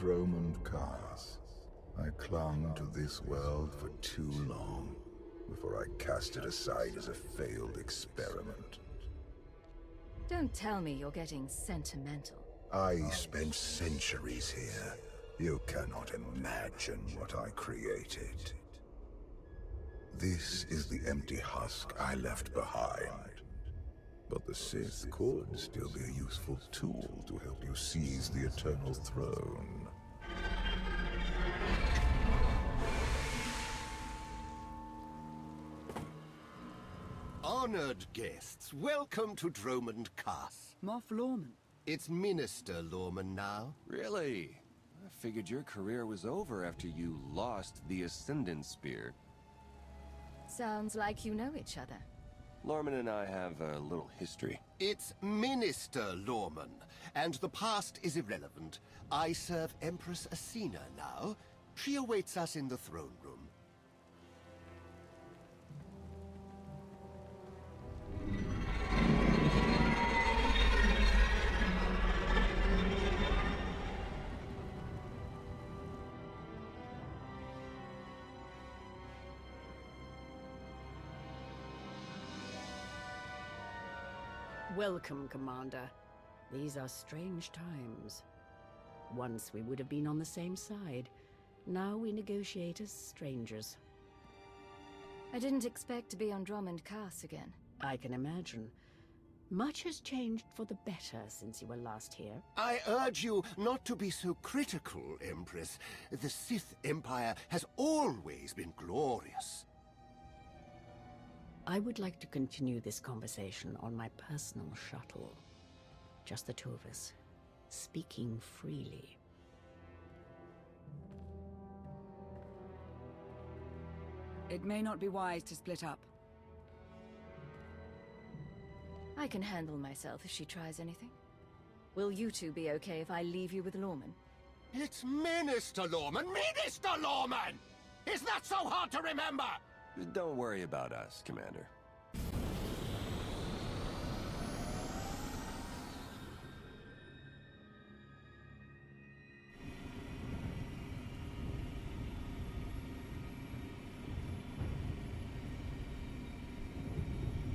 Dromund Kaas. I clung to this world for too long before I cast it aside as a failed experiment. Don't tell me you're getting sentimental. I spent centuries here. You cannot imagine what I created. This is the empty husk I left behind. But the Sith could still be a useful tool to help you seize the Eternal Throne. Honored guests, welcome to Dromund Kaas. Moff Lorman. It's Minister Lorman now. Really? I figured your career was over after you lost the Ascendant Spear. Sounds like you know each other. Lorman and I have a little history. It's Minister Lorman, and the past is irrelevant. I serve Empress Asina now. She awaits us in the throne room. Welcome, Commander. These are strange times. Once we would have been on the same side. Now we negotiate as strangers. I didn't expect to be on Dromund Kaas again. I can imagine. Much has changed for the better since you were last here. I urge you not to be so critical, Empress. The Sith Empire has always been glorious. I would like to continue this conversation on my personal shuttle. Just the two of us, speaking freely. It may not be wise to split up. I can handle myself if she tries anything. Will you two be okay if I leave you with Lorman? It's Minister Lorman! Minister Lorman! Is that so hard to remember? Don't worry about us, Commander.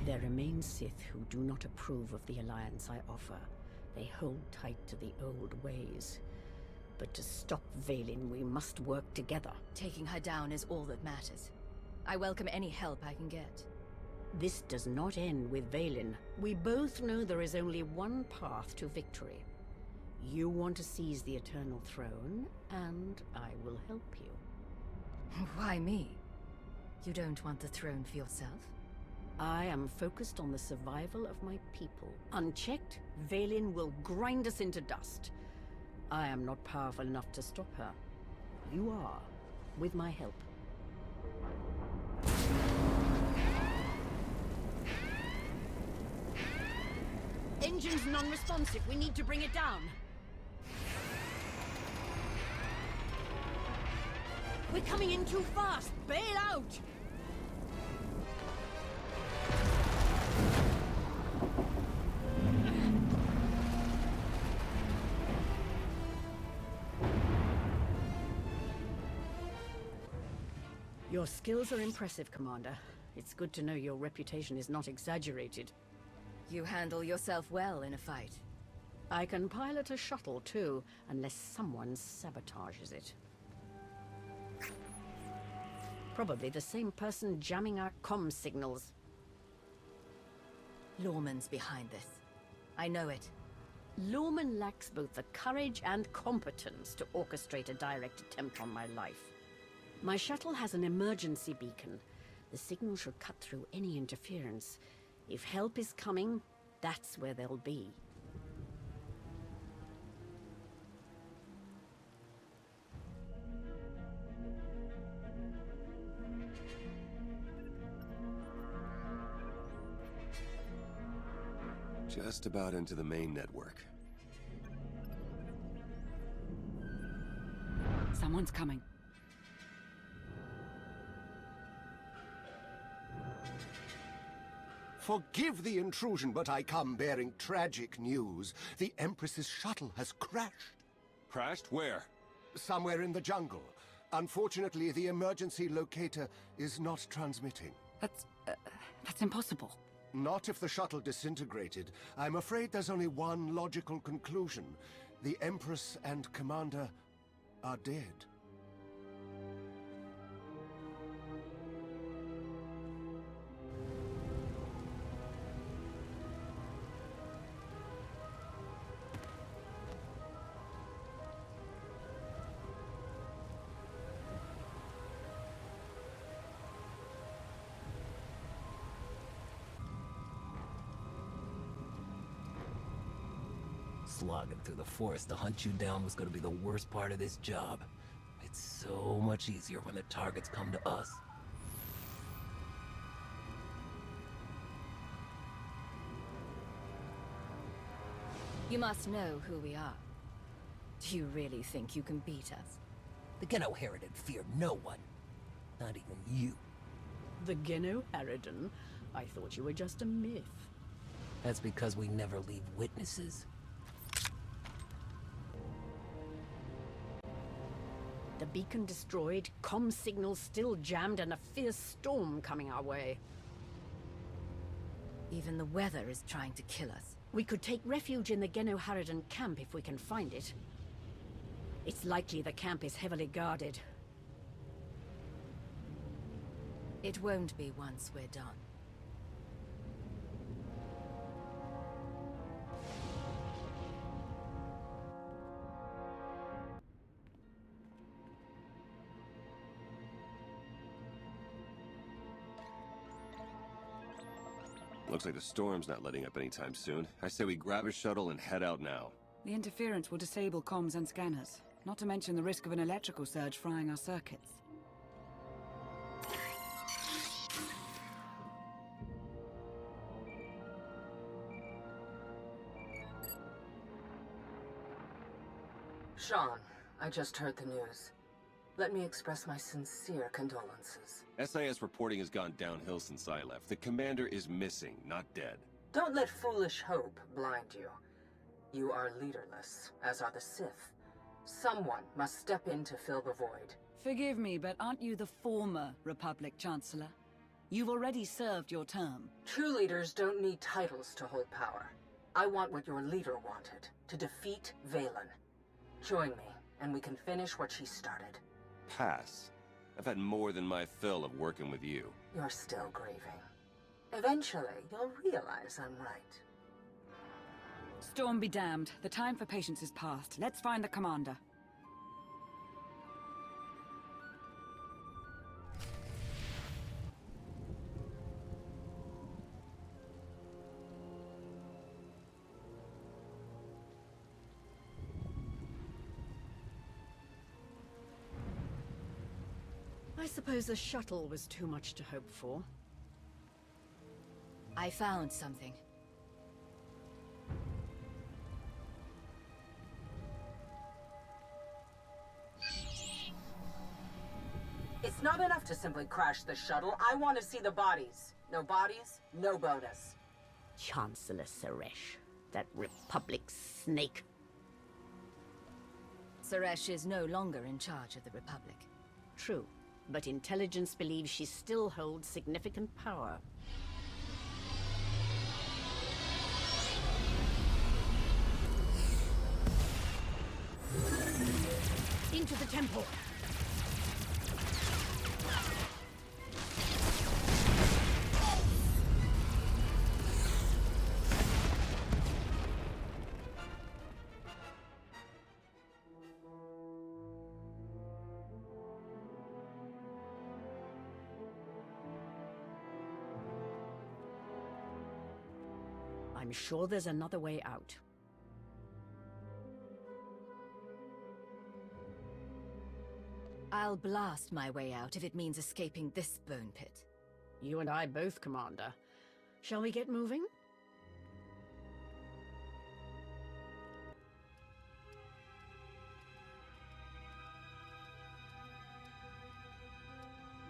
There remain Sith who do not approve of the alliance I offer. They hold tight to the old ways. But to stop Vaylin, we must work together. Taking her down is all that matters. I welcome any help I can get. This does not end with Vaylin. We both know there is only one path to victory. You want to seize the Eternal Throne, and I will help you. Why me? You don't want the throne for yourself? I am focused on the survival of my people. Unchecked, Vaylin will grind us into dust. I am not powerful enough to stop her. You are, with my help. Engine's non-responsive. We need to bring it down. We're coming in too fast. Bail out! Your skills are impressive, Commander. It's good to know your reputation is not exaggerated. You handle yourself well in a fight. I can pilot a shuttle, too, unless someone sabotages it. Probably the same person jamming our comm signals. Lorman's behind this. I know it. Lorman lacks both the courage and competence to orchestrate a direct attempt on my life. My shuttle has an emergency beacon. The signal should cut through any interference. If help is coming, that's where they'll be. Just about into the main network. Someone's coming. Forgive the intrusion, but I come bearing tragic news. The Empress's shuttle has crashed. Crashed? Where? Somewhere in the jungle. Unfortunately, the emergency locator is not transmitting. That's impossible. Not if the shuttle disintegrated. I'm afraid there's only one logical conclusion. The Empress and Commander are dead. Slogging through the forest to hunt you down was gonna be the worst part of this job. It's so much easier when the targets come to us. You must know who we are. Do you really think you can beat us? The Geno Harridan feared no one. Not even you. The Geno Harridan? I thought you were just a myth. That's because we never leave witnesses. The beacon destroyed, comm signals still jammed, and a fierce storm coming our way. Even the weather is trying to kill us. We could take refuge in the Geno Harridan camp if we can find it. It's likely the camp is heavily guarded. It won't be once we're done. Looks like the storm's not letting up anytime soon. I say we grab a shuttle and head out now. The interference will disable comms and scanners, not to mention the risk of an electrical surge frying our circuits. Sean, I just heard the news. Let me express my sincere condolences. SIS reporting has gone downhill since I left. The commander is missing, not dead. Don't let foolish hope blind you. You are leaderless, as are the Sith. Someone must step in to fill the void. Forgive me, but aren't you the former Republic Chancellor? You've already served your term. True leaders don't need titles to hold power. I want what your leader wanted, to defeat Valen. Join me, and we can finish what she started. Pass. I've had more than my fill of working with you. You're still grieving. Eventually, you'll realize I'm right. Storm be damned. The time for patience is past. Let's find the commander. I suppose the shuttle was too much to hope for. I found something. It's not enough to simply crash the shuttle. I want to see the bodies. No bodies, no bonus. Chancellor Suresh, that Republic snake. Suresh is no longer in charge of the Republic. True, but intelligence believes she still holds significant power. Into the temple! I'm sure there's another way out. I'll blast my way out if it means escaping this bone pit. You and I both, Commander. Shall we get moving?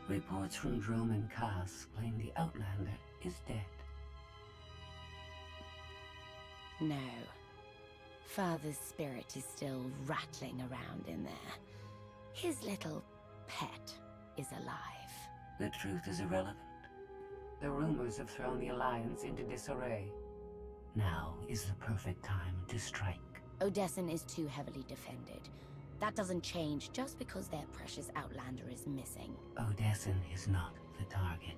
Reports from Drome and Cass claim the Outlander is dead. No. Father's spirit is still rattling around in there. His little pet is alive. The truth is irrelevant. The rumors have thrown the Alliance into disarray. Now is the perfect time to strike. Odessen is too heavily defended. That doesn't change just because their precious Outlander is missing. Odessen is not the target.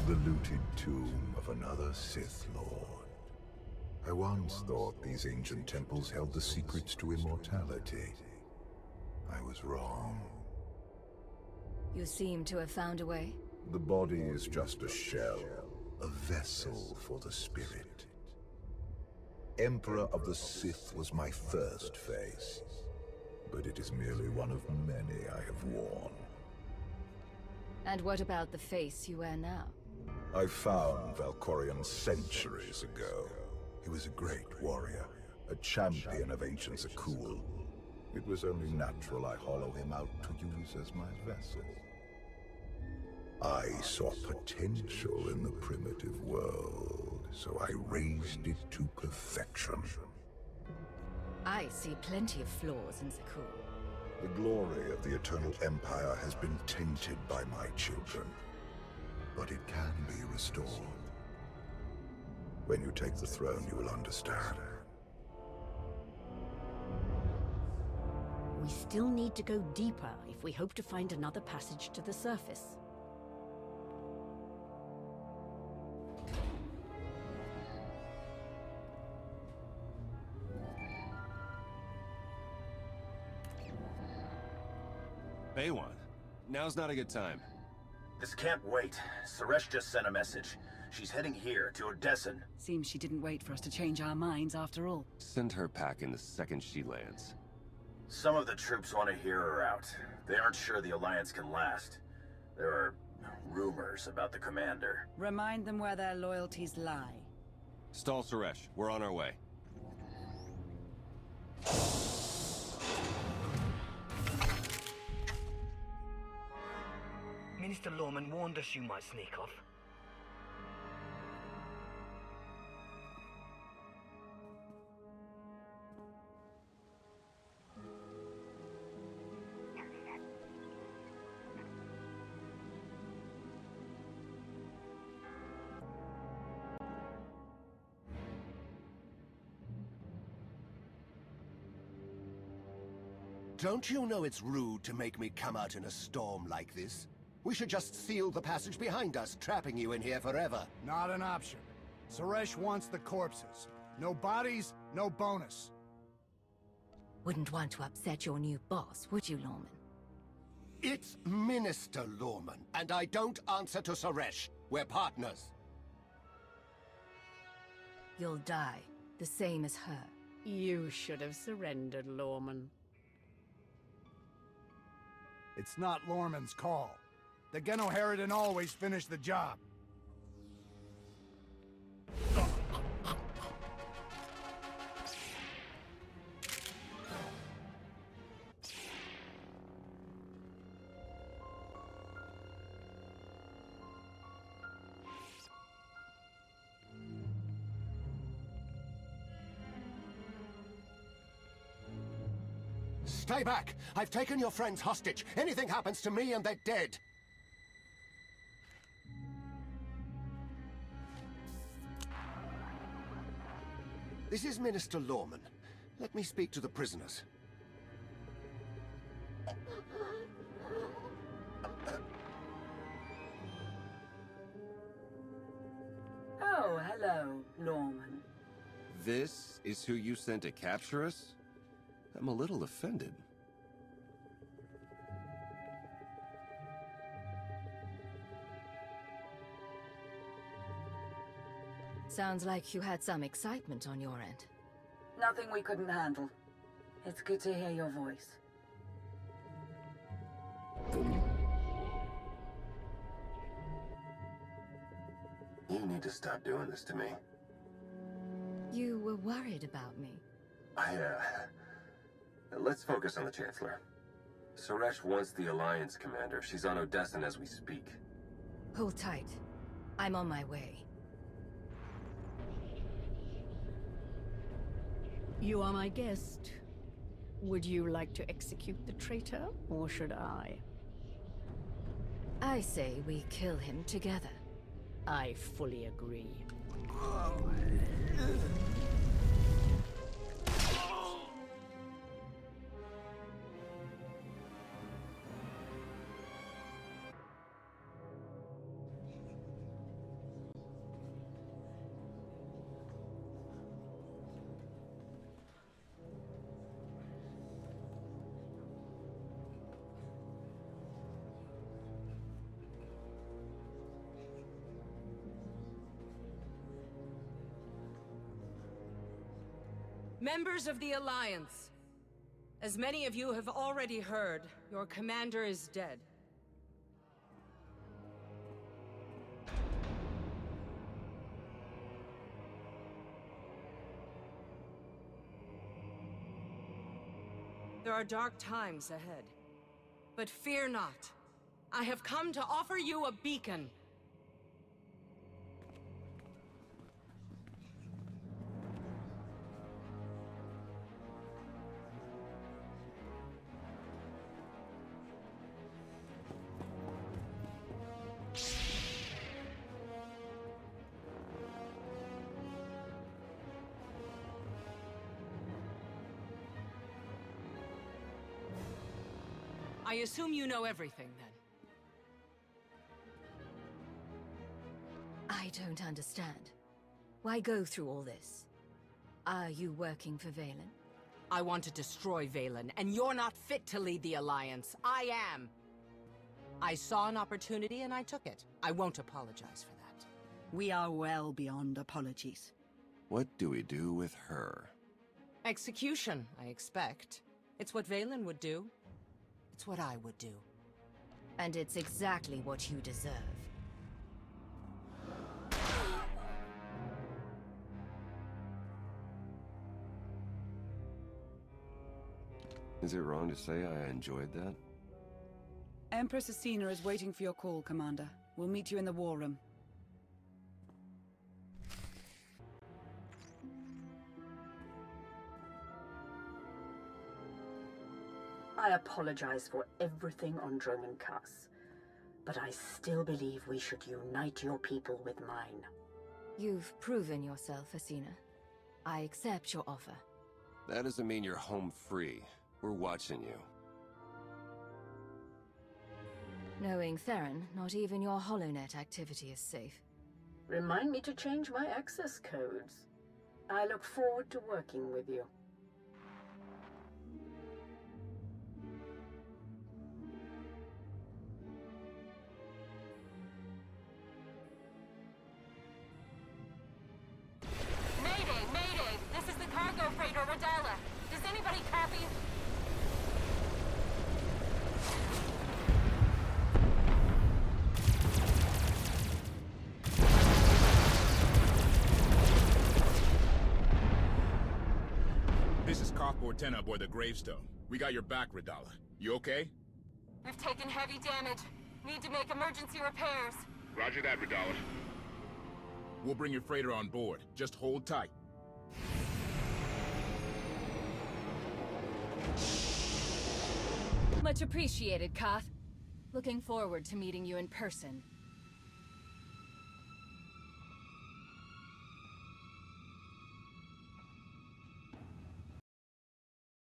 The looted tomb of another Sith Lord. I once thought these ancient temples held the secrets to immortality. I was wrong. You seem to have found a way. The body is just a shell, a vessel for the spirit. Emperor of the Sith was my first face, but it is merely one of many I have worn. And what about the face you wear now? I found Valkorion centuries ago. He was a great warrior, a champion of ancient Zakul. It was only natural I hollow him out to use as my vessel. I saw potential in the primitive world, so I raised it to perfection. I see plenty of flaws in Zakul. The glory of the Eternal Empire has been tainted by my children, but it can be restored. When you take the throne, you will understand. We still need to go deeper if we hope to find another passage to the surface. Baywan, now's not a good time. This can't wait. Suresh just sent a message. She's heading here, to Odessen. Seems she didn't wait for us to change our minds after all. Send her packing the second she lands. Some of the troops want to hear her out. They aren't sure the Alliance can last. There are rumors about the commander. Remind them where their loyalties lie. Stall Suresh, we're on our way. Minister Lorman warned us you might sneak off. Don't you know it's rude to make me come out in a storm like this? We should just seal the passage behind us, trapping you in here forever. Not an option. Suresh wants the corpses. No bodies, no bonus. Wouldn't want to upset your new boss, would you, Lorman? It's Minister Lorman, and I don't answer to Suresh. We're partners. You'll die, the same as her. You should have surrendered, Lorman. It's not Lorman's call. The Genoheridan always finish the job. Stay back! I've taken your friends hostage. Anything happens to me and they're dead. This is Minister Lorman. Let me speak to the prisoners. Oh, hello, Lorman. This is who you sent to capture us? I'm a little offended. Sounds like you had some excitement on your end. Nothing we couldn't handle. It's good to hear your voice. You need to stop doing this to me. You were worried about me. Let's focus on the Chancellor. Suresh wants the Alliance commander. She's on Odessa as we speak. Hold tight. I'm on my way. You are my guest. Would you like to execute the traitor, or should I? I say we kill him together. I fully agree. Members of the Alliance, as many of you have already heard, your commander is dead. There are dark times ahead. But fear not. I have come to offer you a beacon. I assume you know everything, then. I don't understand. Why go through all this? Are you working for Valen? I want to destroy Valen, and you're not fit to lead the Alliance. I am. I saw an opportunity and I took it. I won't apologize for that. We are well beyond apologies. What do we do with her? Execution, I expect. It's what Valen would do. It's what I would do. And it's exactly what you deserve. Is it wrong to say I enjoyed that? Empress Asina is waiting for your call, Commander. We'll meet you in the war room. I apologize for everything on Droman Kaas, but I still believe we should unite your people with mine. You've proven yourself, Asina. I accept your offer. That doesn't mean you're home free. We're watching you. Knowing Theron, not even your HoloNet activity is safe. Remind me to change my access codes. I look forward to working with you. Mayday! Mayday! This is the cargo freighter Radala. Does anybody copy? This is Cockboard 10 aboard the Gravestone. We got your back, Radala. You okay? We've taken heavy damage. Need to make emergency repairs. Roger that, Radala. We'll bring your freighter on board. Just hold tight. Much appreciated, Koth. Looking forward to meeting you in person.